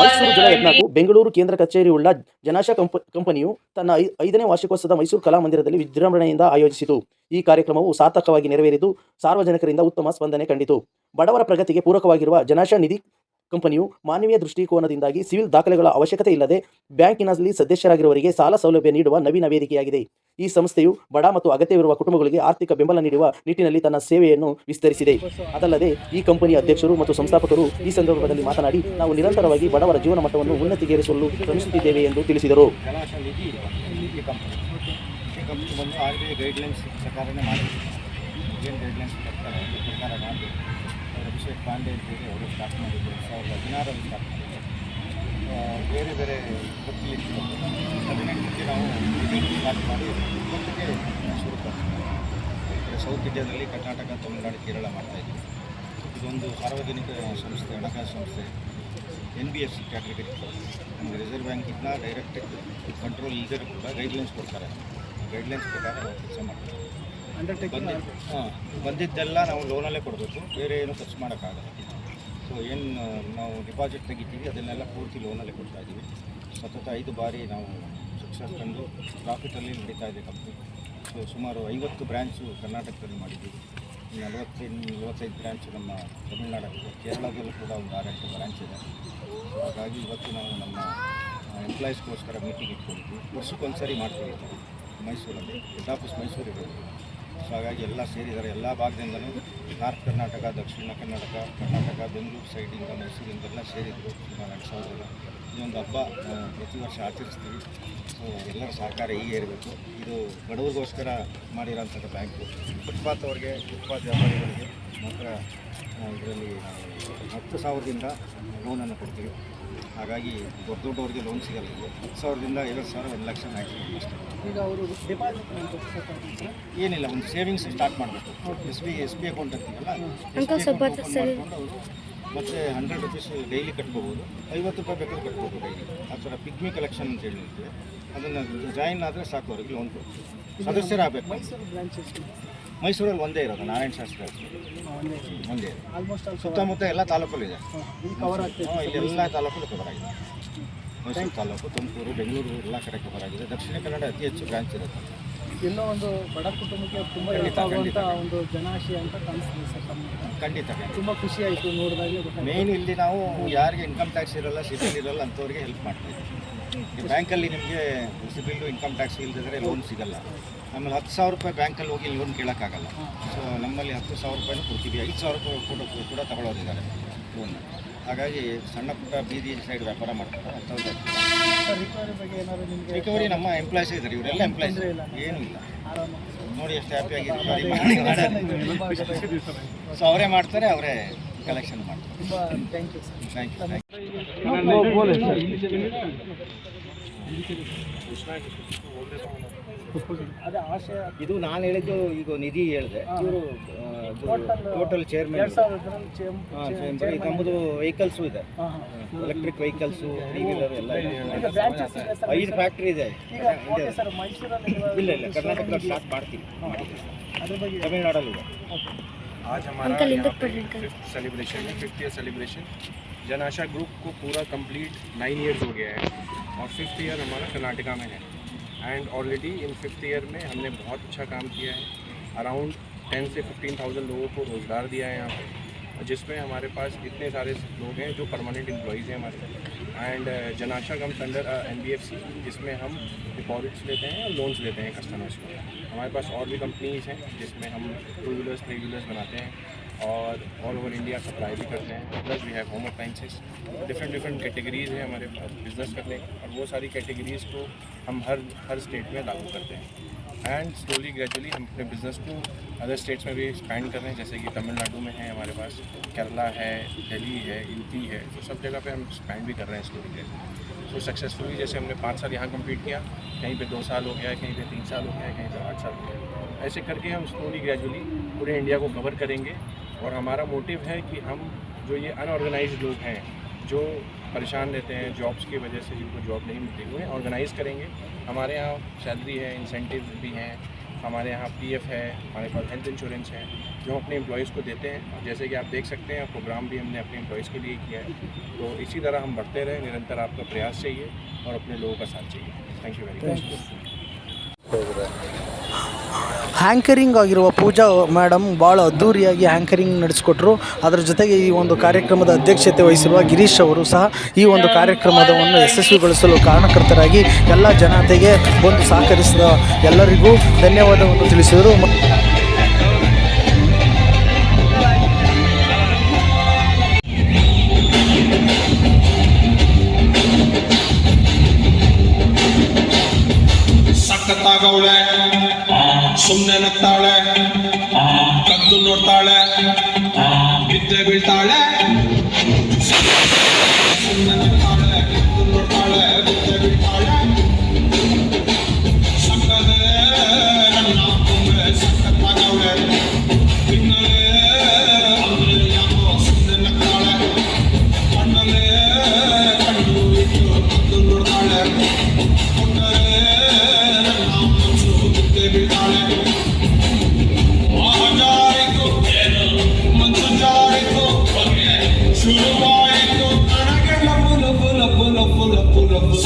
ಮೈಸೂರು ಜಲ ಯತ್ನಕ್ಕೂ ಬೆಂಗಳೂರು ಕೇಂದ್ರ ಕಚೇರಿ ಉಳ್ಳ ಜನಾಶಾ ಕಂಪನಿಯು ತನ್ನ 5ನೇ ವಾರ್ಷಿಕೋತ್ಸವದ ಮೈಸೂರು ಕಲಾಮಂದಿರದಲ್ಲಿ ವಿಜೃಂಭಣೆಯಿಂದ ಆಯೋಜಿಸಿತು. ಈ ಕಾರ್ಯಕ್ರಮವು ಸಾರ್ಥಕವಾಗಿ ನೆರವೇರಿದ್ದು ಸಾರ್ವಜನಿಕರಿಂದ ಉತ್ತಮ ಸ್ಪಂದನೆ ಕಂಡಿತು. ಬಡವರ ಪ್ರಗತಿಗೆ ಪೂರಕವಾಗಿರುವ ಜನಾಶಾ ನಿಧಿ ಕಂಪನಿಯು ಮಾನವೀಯ ದೃಷ್ಟಿಕೋನದಿಂದಾಗಿ ಸಿವಿಲ್ ದಾಖಲೆಗಳ ಅವಶ್ಯಕತೆ ಇಲ್ಲದೆ ಬ್ಯಾಂಕಿನಲ್ಲಿ ಸದಸ್ಯರಾಗಿರುವವರಿಗೆ ಸಾಲ ಸೌಲಭ್ಯ ನೀಡುವ ನವೀನ ವೇದಿಕೆಯಾಗಿದೆ. ಈ ಸಂಸ್ಥೆಯು ಬಡ ಮತ್ತು ಅಗತ್ಯವಿರುವ ಕುಟುಂಬಗಳಿಗೆ ಆರ್ಥಿಕ ಬೆಂಬಲ ನೀಡುವ ನಿಟ್ಟಿನಲ್ಲಿ ತನ್ನ ಸೇವೆಯನ್ನು ವಿಸ್ತರಿಸಿದೆ. ಅದಲ್ಲದೆ ಈ ಕಂಪನಿಯ ಅಧ್ಯಕ್ಷರು ಮತ್ತು ಸಂಸ್ಥಾಪಕರು ಈ ಸಂದರ್ಭದಲ್ಲಿ ಮಾತನಾಡಿ, ನಾವು ನಿರಂತರವಾಗಿ ಬಡವರ ಜೀವನ ಮಟ್ಟವನ್ನು ಉನ್ನತಿಗೇರಿಸಲು ಶ್ರಮಿಸುತ್ತಿದ್ದೇವೆ ಎಂದು ತಿಳಿಸಿದರು. ಅಭಿಷೇಕ್ ಪಾಂಡೆ ಅಂತೇಳಿ ಅವರು ಸ್ಟಾರ್ಟ್ ಮಾಡಿದ್ದು 2016ರಲ್ಲಿ ಸ್ಟಾರ್ಟ್ ಮಾಡಿದ್ದು. ಬೇರೆ ಬೇರೆ ಗೊತ್ತಿತ್ತು 18ಕ್ಕೆ ನಾವು ಸ್ಟಾರ್ಟ್ ಮಾಡಿ 20ಕ್ಕೆ ಶುರು ಮಾಡ್ತೀವಿ. ಸೌತ್ ಇಂಡಿಯಾದಲ್ಲಿ ಕರ್ನಾಟಕ, ತಮಿಳುನಾಡು, ಕೇರಳ ಮಾಡ್ತಾಯಿದ್ವಿ. ಇದೊಂದು ಸಾರ್ವಜನಿಕ ಸಂಸ್ಥೆ, ಹಣಕಾಸು ಸಂಸ್ಥೆ, NBFC ಕ್ಯಾಟಗರಿ. ನಮಗೆ ರಿಸರ್ವ್ ಬ್ಯಾಂಕಿಂದ ಡೈರೆಕ್ಟ್ ಕಂಟ್ರೋಲ್ ಇಲ್ಲದೆ ಕೂಡ ಗೈಡ್ಲೈನ್ಸ್ ಕೊಡ್ತಾರೆ. ಗೈಡ್ಲೈನ್ಸ್ ಪ್ರಕಾರ ನಾವು ಕೆಲಸ ಮಾಡ್ತೀವಿ. ಬಂದಿದ್ದೆಲ್ಲ ನಾವು ಲೋನಲ್ಲೇ ಕೊಡಬೇಕು, ಬೇರೆ ಏನು ಖರ್ಚು ಮಾಡೋಕ್ಕಾಗಲ್ಲ. ಸೊ ಏನು ನಾವು ಡಿಪಾಸಿಟ್ ತೆಗಿತೀವಿ ಅದನ್ನೆಲ್ಲ ಪೂರ್ತಿ ಲೋನಲ್ಲೇ ಕೊಡ್ತಾಯಿದ್ದೀವಿ. ಸತತ 5 ಬಾರಿ ನಾವು ಸಕ್ಸಸ್ ಕಂಡು ಪ್ರಾಫಿಟಲ್ಲಿ ನಡೀತಾ ಇದೆ ಕಂಪ್ನಿ. ಸೊ ಸುಮಾರು 50 ಬ್ರ್ಯಾಂಚು ಕರ್ನಾಟಕದಲ್ಲಿ ಮಾಡಿದ್ದೀವಿ. 45 ಬ್ರ್ಯಾಂಚು ನಮ್ಮ ತಮಿಳುನಾಡಲ್ಲಿ, ಕೇರಳದಲ್ಲೂ ಕೂಡ ಒಂದು 6-8 ಬ್ರ್ಯಾಂಚ್ ಇದೆ. ಹಾಗಾಗಿ ಇವತ್ತು ನಾವು ನಮ್ಮ ಎಂಪ್ಲಾಯೀಸ್ಗೋಸ್ಕರ ಮೀಟಿಂಗ್ ಇಟ್ಕೊಂಡಿದ್ವಿ. ವರ್ಷಕ್ಕೊಂದ್ಸರಿ ಮಾಡ್ತೀವಿ ಮೈಸೂರಲ್ಲಿ. ಹೆಡ್ ಆಫೀಸ್ ಮೈಸೂರು ಇರೋದು. ಸೊ ಹಾಗಾಗಿ ಎಲ್ಲ ಸೇರಿದ್ದಾರೆ, ಎಲ್ಲ ಭಾಗದಿಂದಲೂ ನಾರ್ತ್ ಕರ್ನಾಟಕ, ದಕ್ಷಿಣ ಕರ್ನಾಟಕ, ಬೆಂಗಳೂರು ಸೈಡಿಂದ, ಮೈಸೂರಿಂದೆಲ್ಲ ಸೇರಿದರು. ಸುಮಾರು 2,000 ಜನ. ಇದೊಂದು ಹಬ್ಬ ಪ್ರತಿ ವರ್ಷ ಆಚರಿಸ್ತೀವಿ. ಸೊ ಎಲ್ಲರ ಸಹಕಾರ ಹೀಗೆ ಇರಬೇಕು. ಇದು ಬಡವರಿಗೋಸ್ಕರ ಮಾಡಿರೋಂಥದ್ದು ಬ್ಯಾಂಕು. ಫುಟ್ಪಾತ್ ಅವ್ರಿಗೆ, ಫುಟ್ಪಾತ್ ವ್ಯಾಪಾರಿಗಳಿಗೆ ಮಾತ್ರ ಇದರಲ್ಲಿ 10,000ದಿಂದ ಲೋನನ್ನು ಕೊಡ್ತೀವಿ. ಹಾಗಾಗಿ ದೊಡ್ಡವ್ರಿಗೆ ಲೋನ್ ಸಿಗಲ್ಲ. 10,000ದಿಂದ 50,000, 1 ಲಕ್ಷ ಮ್ಯಾಕ್ಸಿಮಮ್ ಅಷ್ಟೇ. ಈಗ ಅವರು ಏನಿಲ್ಲ, ಒಂದು ಸೇವಿಂಗ್ಸ್ ಸ್ಟಾರ್ಟ್ ಮಾಡಬೇಕು. ಎಸ್ ಬಿ ಅಕೌಂಟ್ ಅಂತೀವಲ್ಲ, ಮಾಡಿಕೊಂಡು ಅವರು ಮತ್ತು 100 ರೂಪೀಸ್ ಡೈಲಿ ಕಟ್ಕೋಬೋದು, 50 ರೂಪಾಯಿ ಬೇಕಾದ್ರೆ ಕಟ್ಬೋದು ಡೈಲಿ. ಆ ಥರ ಪಿಗ್ಮಿ ಕಲೆಕ್ಷನ್ ಅಂತ ಹೇಳಿರ್ತೀವಿ. ಅದನ್ನು ಜಾಯಿನ್ ಆದರೆ ಸಾಕು, ಅವರಿಗೆ ಲೋನ್ ಕೊಡ್ತೀವಿ. ಸದಸ್ಯರಾಗಬೇಕು. ಮೈಸೂರಲ್ಲಿ ಒಂದೇ ಇರೋದು, ನಾರಾಯಣ ಶಾಸ್ತ್ರಿ ಒಂದೇ. ಸುತ್ತಮುತ್ತ ಎಲ್ಲ ತಾಲೂಕಲ್ಲೂ ಇದೆ. ಎಲ್ಲ ತಾಲೂಕಲ್ಲೂ ಕವರ್ ಆಗಿದೆ. ಮೈಸೂರು ತಾಲೂಕು, ತುಮಕೂರು, ಬೆಂಗಳೂರು ಎಲ್ಲ ಕಡೆ ಕವರ್ ಆಗಿದೆ. ದಕ್ಷಿಣ ಕನ್ನಡ ಅತಿ ಹೆಚ್ಚು ಬ್ರಾಂಚ್ ಇರುತ್ತೆ. ಎಲ್ಲೋ ಒಂದು ಬಡ ಕುಟುಂಬಕ್ಕೆ ತುಂಬ ಇಷ್ಟವಾಗುವಂಥ ಒಂದು ಜನಾಶಯ ಅಂತ ಕಾಣಿಸ್ತಿದೆ ಸರ್. ಖಂಡಿತ ತುಂಬ ಖುಷಿ ಆಯಿತು ನೋಡಿದಾಗ. ಮೇನ್ ಇಲ್ಲಿ ನಾವು ಯಾರಿಗೆ ಇನ್ಕಮ್ ಟ್ಯಾಕ್ಸ್ ಇರೋಲ್ಲ, ಸಿಬಿಲ್ ಇರೋಲ್ಲ ಅಂಥವ್ರಿಗೆ ಹೆಲ್ಪ್ ಮಾಡ್ತಾಯಿದ್ದೀವಿ. ಈ ಬ್ಯಾಂಕಲ್ಲಿ ನಿಮಗೆ ಸಿಬಿಲ್ಲು, ಇನ್ಕಮ್ ಟ್ಯಾಕ್ಸ್ ಇಲ್ಲದಿದ್ದರೆ ಲೋನ್ ಸಿಗಲ್ಲ. ಆಮೇಲೆ 10,000 ರೂಪಾಯಿ ಬ್ಯಾಂಕಲ್ಲಿ ಹೋಗಿ ಲೋನ್ ಕೇಳೋಕ್ಕಾಗಲ್ಲ. ಸೊ ನಮ್ಮಲ್ಲಿ 10,000 ರೂಪಾಯಿನೂ ಕೊಡ್ತೀವಿ. 5,000 ರೂಪಾಯಿ ಕೂಡ ತಗೊಳ್ಳೋದಿದ್ದಾರೆ ಲೋನ್. ಹಾಗಾಗಿ ಸಣ್ಣ ಪುಟ್ಟ ಬೀದಿ ಸೈಡ್ ವ್ಯಾಪಾರ ಮಾಡ್ತಾರೆ. ರಿಕವರಿ ನಮ್ಮ ಎಂಪ್ಲಾಯ್ಸೇ ಇದ್ದಾರೆ. ಇವರೆಲ್ಲ ಎಂಪ್ಲಾಯ್ಸ್, ಏನೂ ಇಲ್ಲ. ನೋಡಿ ಎಷ್ಟು ಹ್ಯಾಪಿಯಾಗಿ ರಿಕವರಿ ಮಾಡಿ. ಸೊ ಅವರೇ ಮಾಡ್ತಾರೆ, ಅವರೇ ಕಲೆಕ್ಷನ್ ಮಾಡ್ತಾರೆ. Thank you sir. ಥ್ಯಾಂಕ್ ಅದೇ ಆಶಯ. ಇದು ನಾನು ಹೇಳಿದ್ದು, ಈಗ ನಿಧಿ ಹೇಳಿದೆ. ಇವರು ಟೋಟಲ್ ಚೇರ್ಮನ್. ನಮ್ಮದು ವೆಹಿಕಲ್ಸು ಇದೆ, ಎಲೆಕ್ಟ್ರಿಕ್ ವೆಹಿಕಲ್ಸು, ಟೂ ವೀಲರ್ ಎಲ್ಲ ಇದೆ. 5 ಫ್ಯಾಕ್ಟ್ರಿ ಇದೆ. ಇಲ್ಲ ಕರ್ನಾಟಕದಲ್ಲಿ ಸ್ಟಾರ್ಟ್ ಮಾಡ್ತೀವಿ, ತಮಿಳುನಾಡಲ್ಲೂ ಇದೆ. आज हमारा यहाँ पे 5th सेलिब्रेशन है, 5th ईयर सेलिब्रेशन। जनाशा ग्रुप को पूरा कंप्लीट 9 इयर्स हो गया है और 5th ईयर हमारा कर्नाटका में है। And already in 5th year में हमने बहुत अच्छा काम किया है। अराउंड 10 से 15,000 लोगों को रोज़गार दिया है यहाँ पे, जिसमें हमारे पास इतने सारे लोग हैं जो परमानेंट एम्प्लॉइज़ हैं हमारे। एंड जनाशा कम्स अंडर NBFC, जिसमें हम डिपॉजिट्स लेते हैं और लोन्स लेते हैं कस्टमर्स को। हमारे पास और भी कंपनीज़ हैं जिसमें हम 2 व्हीलर्स 3 व्हीलर्स बनाते हैं और ऑल ओवर इंडिया सप्लाई भी करते हैं। Plus we have home appliances. Different categories हैं हमारे पास बिज़नेस करने की, और वो सारी कैटेगरीज़ को हम हर स्टेट में लागू करते हैं। एंड स्लोली ग्रेजुअली हम अपने बिज़नेस को अदर स्टेट्स में भी एक्सपैंड कर रहे हैं, जैसे कि तमिलनाडु में है हमारे पास, केरला है, दिल्ली है, यूपी है। तो सब जगह पे हम एक्सपैंड भी कर रहे हैं स्लोली ग्रेजुअली। तो सक्सेसफुली जैसे हमने 5 साल यहाँ कंप्लीट किया, कहीं पे 2 साल हो गया है, कहीं पे 3 साल हो गया है, कहीं पे 8 साल हो गया है। ऐसे करके हम स्लोली ग्रेजुअली पूरे इंडिया को कवर करेंगे। और हमारा मोटिव है कि हम जो ये अनऑर्गेनाइज्ड लोग हैं, जो परेशान रहते हैं जॉब्स की वजह से, जिनको जॉब नहीं मिलती, उन्हें ऑर्गेनाइज़ करेंगे। हमारे यहाँ सैलरी है, इंसेंटिव भी हैं, हमारे यहाँ PF है, हमारे पास हेल्थ इंश्योरेंस है जो हम अपने एम्प्लॉयज़ को देते हैं। और जैसे कि आप देख सकते हैं प्रोग्राम भी हमने अपने एम्प्लॉयज़ के लिए किया है। तो इसी तरह हम बढ़ते रहें, निरंतर आपका प्रयास चाहिए और अपने लोगों का साथ चाहिए। Thank you very much. Anchoring ಆಗಿರುವ ಪೂಜಾ ಮೇಡಮ್ ಭಾಳ ಅದ್ಧೂರಿಯಾಗಿ ಹ್ಯಾಂಕರಿಂಗ್ ನಡೆಸಿಕೊಟ್ರು. ಅದರ ಜೊತೆಗೆ ಈ ಒಂದು ಕಾರ್ಯಕ್ರಮದ ಅಧ್ಯಕ್ಷತೆ ವಹಿಸಿರುವ ಗಿರೀಶ್ ಅವರು ಸಹ ಈ ಒಂದು ಕಾರ್ಯಕ್ರಮವನ್ನು ಯಶಸ್ವಿಗೊಳಿಸಲು ಕಾರಣಕರ್ತರಾಗಿ ಎಲ್ಲ ಜನತೆಗೆ ಬಂದು ಸಹಕರಿಸಿದ ಎಲ್ಲರಿಗೂ ಧನ್ಯವಾದವನ್ನು ತಿಳಿಸಿದರು. ಸಖತ್ತಾಗವಳೆ, ಸುಮ್ಮನೆ ನಗ್ತಾಳೆ, ಕದ್ದು ನೋಡ್ತಾಳೆ, ಬಿದ್ದೆ ಬೀಳ್ತಾಳೆ. ಸುಮ್ಮನೆ ನಗ್ತಾಳೆ, ಕದ್ದು ನೋಡ್ತಾಳೆ, ಬಿದ್ದೆ ಬೀಳ್ತಾಳೆ. ಸಕ್ಕದೆ ನನ್ನ ತುಂಬೆ ಸಖತ್ತಾಗವಳೆ, ಇನ್ನಲೇ ಅಂದ್ರೆ ಯಾಕೋ ಸುಮ್ಮನೆ ನಗ್ತಾಳೆ, ಕಣ್ಣಲ್ಲೇ ಕಣ್ಣು ಇಟ್ಟು ಕದ್ದು ನೋಡ್ತಾಳೆ. ಶುರುವಾಯಿತು ನನಗೆಲ್ಲ ಪುಲ ಪುಲ ಪುಲ ಪುಲ ಪುಲ